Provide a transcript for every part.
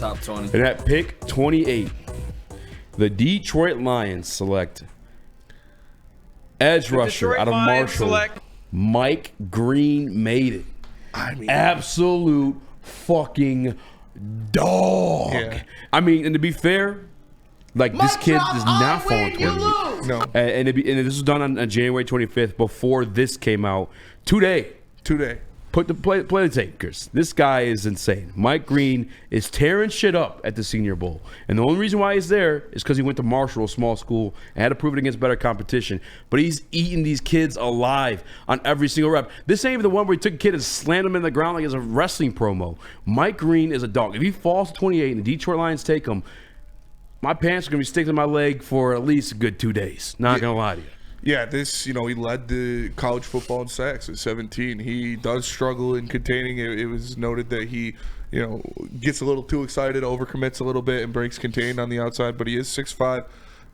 top 20. And at pick 28, the Detroit Lions select edge rusher out of Marshall. Mike Green made it. I mean, absolute fucking dog. Yeah. I mean, and to be fair, like this kid does not fall in 28. No. And this was done on January 25th before this came out. Today. Play the tape, Chris. This guy is insane. Mike Green is tearing shit up at the Senior Bowl. And the only reason why he's there is because he went to Marshall, a small school, and had to prove it against better competition. But he's eating these kids alive on every single rep. This ain't even the one where he took a kid and slammed him in the ground like it's a wrestling promo. Mike Green is a dog. If he falls to 28 and the Detroit Lions take him, my pants are going to be sticking to my leg for at least a good 2 days. Not going to lie to you. Yeah, he led the college football in sacks at 17. He does struggle in containing. It was noted that he, gets a little too excited, overcommits a little bit, and breaks contained on the outside. But he is 6'5",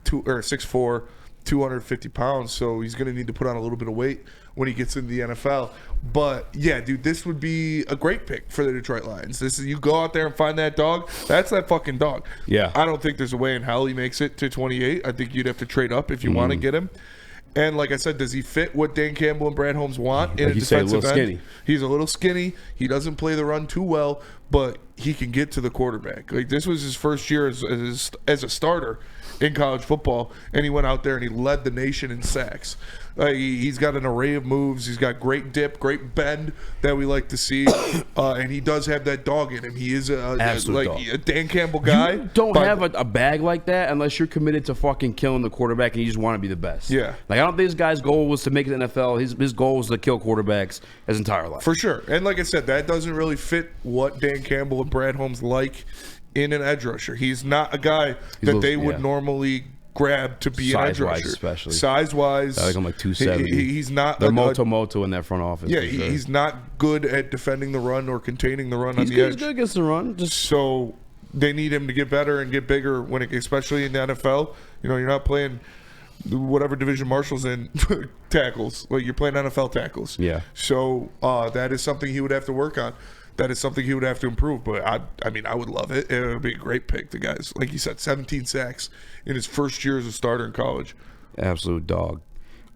6'4", 250 pounds, so he's going to need to put on a little bit of weight when he gets into the NFL. But yeah, dude, this would be a great pick for the Detroit Lions. You go out there and find that dog. That's that fucking dog. Yeah. I don't think there's a way in hell he makes it to 28. I think you'd have to trade up if you want to get him. And like I said, does he fit what Dan Campbell and Brad Holmes want in a defensive end? Skinny. He's a little skinny. He doesn't play the run too well, but he can get to the quarterback. Like, this was his first year as a starter in college football, and he went out there and he led the nation in sacks. He's got an array of moves. He's got great dip, great bend that we like to see, and he does have that dog in him. He is a Dan Campbell guy. You don't have a bag like that unless you're committed to fucking killing the quarterback and you just want to be the best. Yeah. Like, I don't think this guy's goal was to make it in the NFL. His goal was to kill quarterbacks his entire life. For sure. And like I said, that doesn't really fit what Dan Campbell and Brad Holmes like in an edge rusher. He's not a guy that they would normally grab to be an edge rusher. Especially size-wise. I think I'm like 270. He's not. They're moto in that front office. Yeah, he's not good at defending the run or containing the run on the edge. He's good against the run. So they need him to get better and get bigger especially in the NFL. You're not playing whatever division Marshall's in tackles. Like, you're playing NFL tackles. Yeah. So that is something he would have to work on. That is something he would have to improve. But I mean, I would love it. It would be a great pick. The guy's, like you said, 17 sacks in his first year as a starter in college. Absolute dog.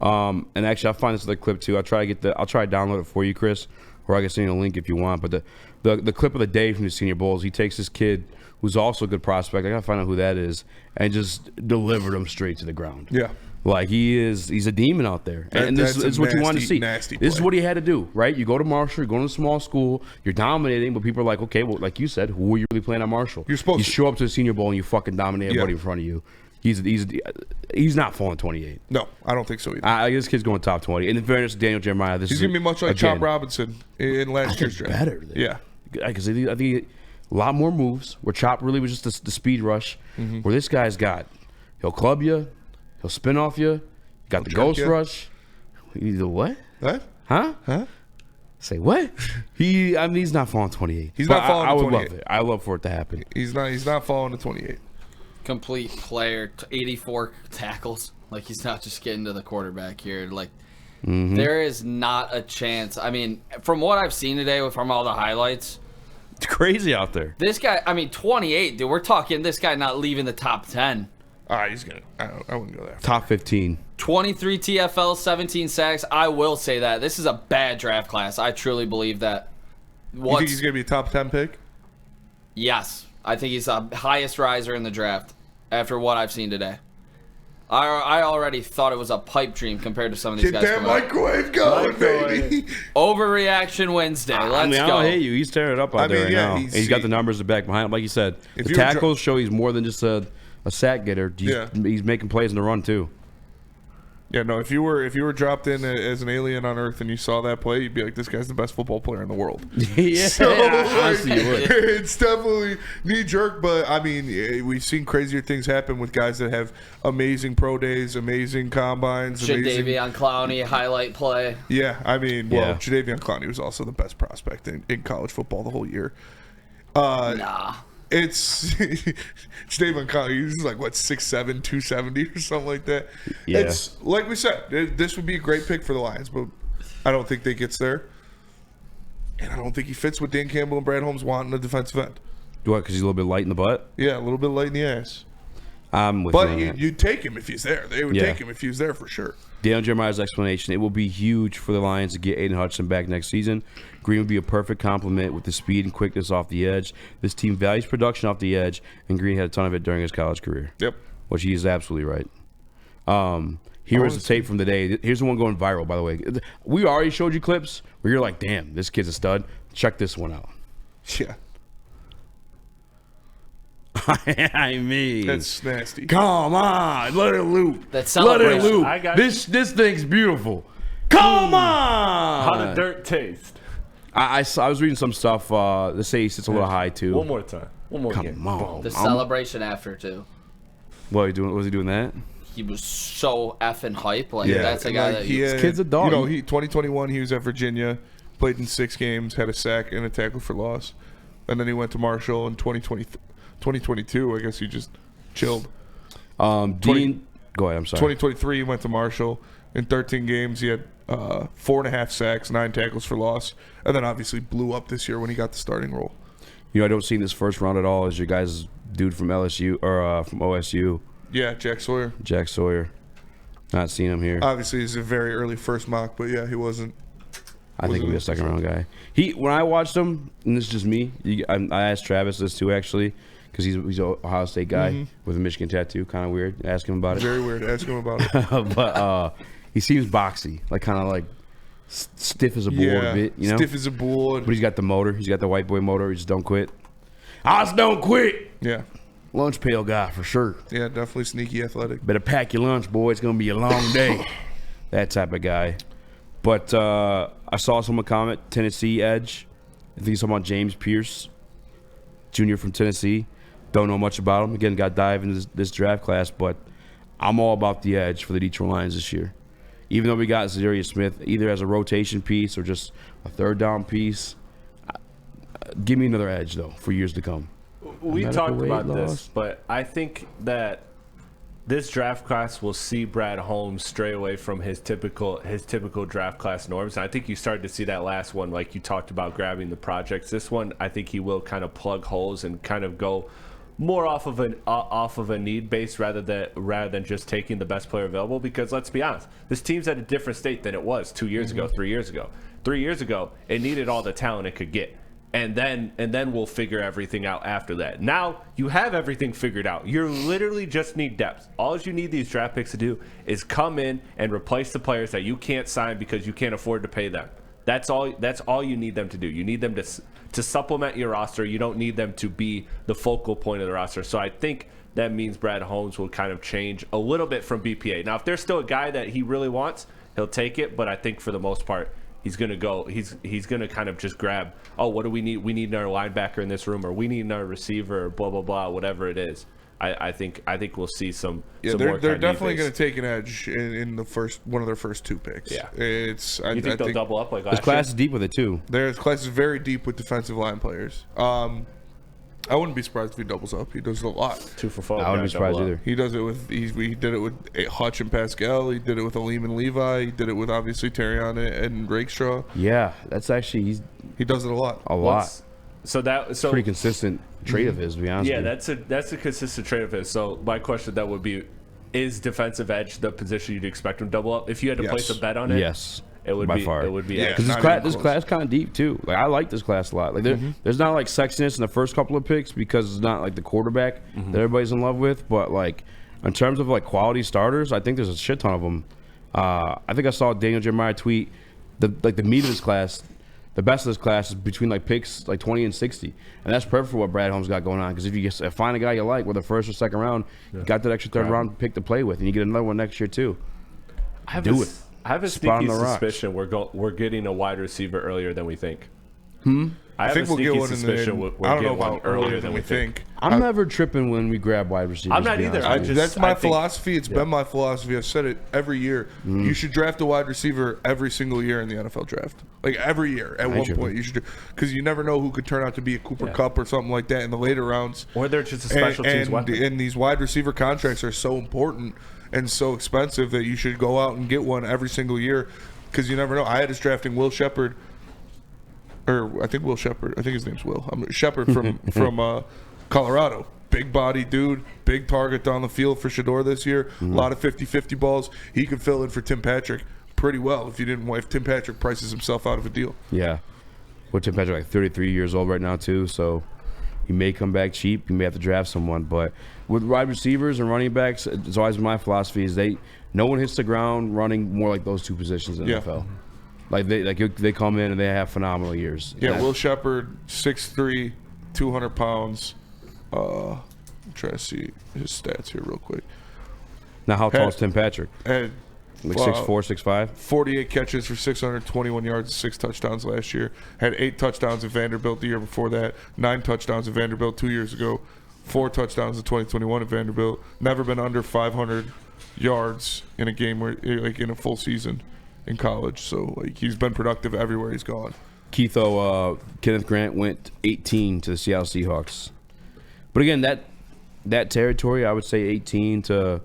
And actually, I'll find this other clip too. I'll try to download it for you, Chris, or I can send you a link if you want. But the clip of the day from the Senior Bowl is he takes this kid who's also a good prospect. I gotta find out who that is, and just delivered him straight to the ground. Yeah. Like, he's a demon out there. And this is what you want to see. This is what he had to do, right? You go to Marshall, you go to a small school, you're dominating, but people are like, okay, well, like you said, who are you really playing at Marshall? You're supposed to. You show up to the Senior Bowl and you fucking dominate everybody in front of you. He's not falling 28. No, I don't think so either. This kid's going top 20. And in fairness to Daniel Jeremiah, he's going to be much like Chop Robinson in last year's draft. Better. Yeah. Because I think a lot more moves, where Chop really was just the speed rush, where this guy's he'll club you, he'll spin off you, got the ghost rush. He's the what? What? Huh? Say what? He's not falling 28. He's not falling 28. I would love it. I love for it to happen. He's not falling to 28. Complete player, 84 tackles. Like, he's not just getting to the quarterback here. Like, there is not a chance. I mean, from what I've seen today, from all the highlights, it's crazy out there. This guy, 28, dude. We're talking this guy not leaving the top 10. He's gonna. I wouldn't go there. Top 15. 23 TFL, 17 sacks. I will say that this is a bad draft class. I truly believe that. You think he's gonna be a top 10 pick? Yes, I think he's the highest riser in the draft after what I've seen today. I already thought it was a pipe dream compared to some of these guys. Get that microwave going, baby. Overreaction Wednesday. Let's go. I don't hate you. He's tearing it up out there right now. He's got the numbers to back behind him. Like you said, the tackles show he's more than just a sack getter. He's making plays in the run too. Yeah, no. If you were dropped in as an alien on Earth and you saw that play, you'd be like, "This guy's the best football player in the world." Yeah, so, honestly, you would. It's definitely knee jerk, but I mean, we've seen crazier things happen with guys that have amazing pro days, amazing combines, Jadeveon Clowney highlight play. Yeah, I mean, Jadeveon Clowney was also the best prospect in college football the whole year. Nah. It's Jadeveon Clowney. He's like, what, 6'7", 270 or something like that. Yeah. It's like we said, this would be a great pick for the Lions, but I don't think they gets there. And I don't think he fits what Dan Campbell and Brad Holmes want in a defensive end. What? Because he's a little bit light in the butt. Yeah, a little bit light in the ass. I'm with But you. on that. you'd take him if he's there. They would take him if he was there for sure. Daniel Jeremiah's explanation: it will be huge for the Lions to get Aiden Hutchinson back next season. Green would be a perfect complement with the speed and quickness off the edge. This team values production off the edge, and Green had a ton of it during his college career. Yep. Which he is absolutely right. Here is the tape from the day. Here's the one going viral, by the way. We already showed you clips where you're like, damn, this kid's a stud. Check this one out. Yeah. I mean, That's nasty. come on, let it loop. That Let celebration. it loop. I got This thing's beautiful. Come on. How the dirt taste. I was reading some stuff. They say he sits a little high too. One more time. One more game. Come on. The celebration after, too. What are you doing? Was he doing that? He was so effing hype. Like, Yeah. that's a guy that you... had, kid's a dog. 2021 he was at Virginia, played in 6 games, had a sack and a tackle for loss, and then he went to Marshall in 2022. I guess he just chilled. Dean, go ahead. I'm sorry. 2023 he went to Marshall. In 13 games he had 4.5 sacks, 9 tackles for loss, and then obviously blew up this year when he got the starting role. I don't see in this first round at all is your guys' dude from LSU or from OSU, Yeah, Jack Sawyer. Jack Sawyer. Not seeing him here. Obviously he's a very early first mock, but yeah, he wasn't. I think he'll be a second round guy. When I watched him, and this is just me, I asked Travis this too actually, because he's an Ohio State guy with a Michigan tattoo. Kind of weird. Ask him about it. Very weird. Ask him about it. But he seems boxy, like kind of like stiff as a board a bit, you know. Stiff as a board. But he's got the motor. He's got the white boy motor. He just don't quit. I just don't quit. Yeah. Lunch pail guy for sure. Yeah, definitely sneaky athletic. Better pack your lunch, boy. It's gonna be a long day. That type of guy. But I saw someone comment Tennessee edge. I think he's talking about James Pierce, Jr. from Tennessee. Don't know much about him. Again, got dive into this draft class, but I'm all about the edge for the Detroit Lions this year. Even though we got Zadarius Smith either as a rotation piece or just a third down piece, give me another edge though for years to come. We Medical talked weight about loss. this, but I think that this draft class will see Brad Holmes stray away from his typical draft class norms. And I think you started to see that last one, like you talked about grabbing the projects. This one, I think he will kind of plug holes and kind of go more off of a need base rather than just taking the best player available. Because let's be honest, this team's at a different state than it was 2 years ago, 3 years ago. 3 years ago, it needed all the talent it could get. And then we'll figure everything out after that. Now you have everything figured out. You literally just need depth. All you need these draft picks to do is come in and replace the players that you can't sign because you can't afford to pay them. That's all you need them to do. You need them to supplement your roster. You don't need them to be the focal point of the roster. So I think that means Brad Holmes will kind of change a little bit from BPA. Now if there's still a guy that he really wants, he'll take it. But I think for the most part, he's gonna go. He's gonna kind of just grab. Oh, what do we need? We need another linebacker in this room, or we need another receiver, or blah blah blah, whatever it is. I think we'll see some. Yeah, some they're more kind of definitely need-based. going to take an edge in the one of their first 2 picks. Yeah. I You think they'll double up like This last class year? is deep with it too. Their class is very deep with defensive line players. I wouldn't be surprised if he doubles up. He does it a lot. 2 for 4. I wouldn't be surprised either. He does it with he did it with Hutch and Pascal. He did it with Aleem and Levi. He did it with obviously Terrion and Rakestraw. Yeah, that's actually He does it a lot. a lot. So Pretty consistent trait of his, to be honest. yeah, with you. that's a consistent trait of his. So my question that would be, is defensive edge the position you'd expect him to double up? If you had to place a bet on it, Yes. it would by be far. it would be Yeah. edge. Because Not even this close. class kind of deep too. Like I like this class a lot. Like there's not like sexiness in the first couple of picks because it's not like the quarterback that everybody's in love with. But like in terms of like quality starters, I think there's a shit ton of them. I think I saw Daniel Jeremiah tweet the meat of this class. The best of this class is between like picks like 20 and 60, and that's perfect for what Brad Holmes got going on. Because if you find a guy you like with the first or second round, you got that extra third round pick to play with, and you get another one next year too. I have Do a, it. I have a Spot on sneaky the rocks. suspicion we're getting a wide receiver earlier than we think. I have think a we'll get sneaky one in the. suspicion we're I don't know getting one about earlier than we think. I'm never tripping when we grab wide receivers. I'm not to be either. honest with you. That's my I think- philosophy. It's been my philosophy. I've said it every year. You should draft a wide receiver every single year in the NFL draft. Like every year, at one should. point, you should, because you never know who could turn out to be a Cooper Kupp or something like that in the later rounds. Or they're just a special teams weapon. And these wide receiver contracts are so important and so expensive that you should go out and get one every single year, because you never know. I had us drafting Will Shepard or I think Will Shepard. I think his name's Will. Shepard from Colorado. Big body dude, big target down the field for Shedeur this year. A lot of 50-50 balls. He could fill in for Tim Patrick pretty well if Tim Patrick prices himself out of a deal. Yeah. Well, Tim Patrick like 33 years old right now too, so he may come back cheap. You may have to draft someone, but with wide receivers and running backs, it's always been my philosophy is no one hits the ground running more like those two positions in the NFL. Like they come in and they have phenomenal years. Yeah, Will Shepard, 6'3", 200 pounds. I'm trying to see his stats here real quick. Now, how tall is Tim Patrick? Had, like 6'4", 6'5"? 48 catches for 621 yards, 6 touchdowns last year. Had 8 touchdowns at Vanderbilt the year before that. 9 touchdowns at Vanderbilt 2 years ago. 4 touchdowns in 2021 at Vanderbilt. Never been under 500 yards in a game where, like, in a full season in college. So, like, he's been productive everywhere he's gone. Keith, Kenneth Grant went 18 to the Seattle Seahawks. But again, that territory, I would say 18 to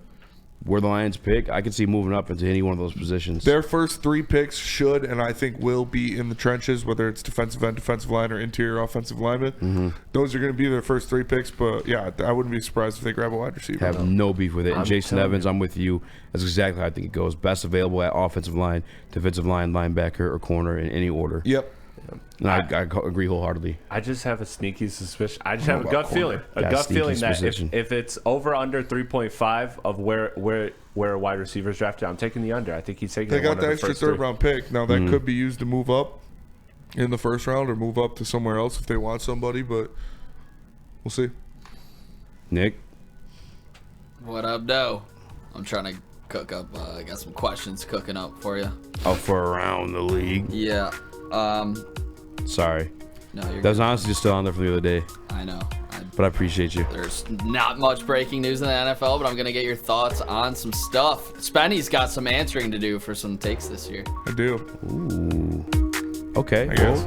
where the Lions pick, I could see moving up into any one of those positions. Their first 3 picks should, and I think will, be in the trenches, whether it's defensive end, defensive line, or interior offensive lineman. Those are going to be their first 3 picks, but yeah, I wouldn't be surprised if they grab a wide receiver. Have no beef with it. And Jason Evans, I'm with you. That's exactly how I think it goes. Best available at offensive line, defensive line, linebacker, or corner in any order. Yep. And I agree wholeheartedly. I just have a sneaky suspicion. I just have a gut feeling. A gut feeling that if it's over under 3.5 of where a wide receiver is drafted, I'm taking the under. I think he's taking. They got the extra third-round pick. Now that could be used to move up in the first round or move up to somewhere else if they want somebody, but we'll see. Nick, what up, Doe? I'm trying to cook up. I got some questions cooking up for you. Oh, for around the league. Yeah. Sorry. No, you're that was honestly just still on there from the other day. I know. But I appreciate you. There's not much breaking news in the NFL, but I'm going to get your thoughts on some stuff. Spenny's got some answering to do for some takes this year. I do. Ooh. Okay. I guess.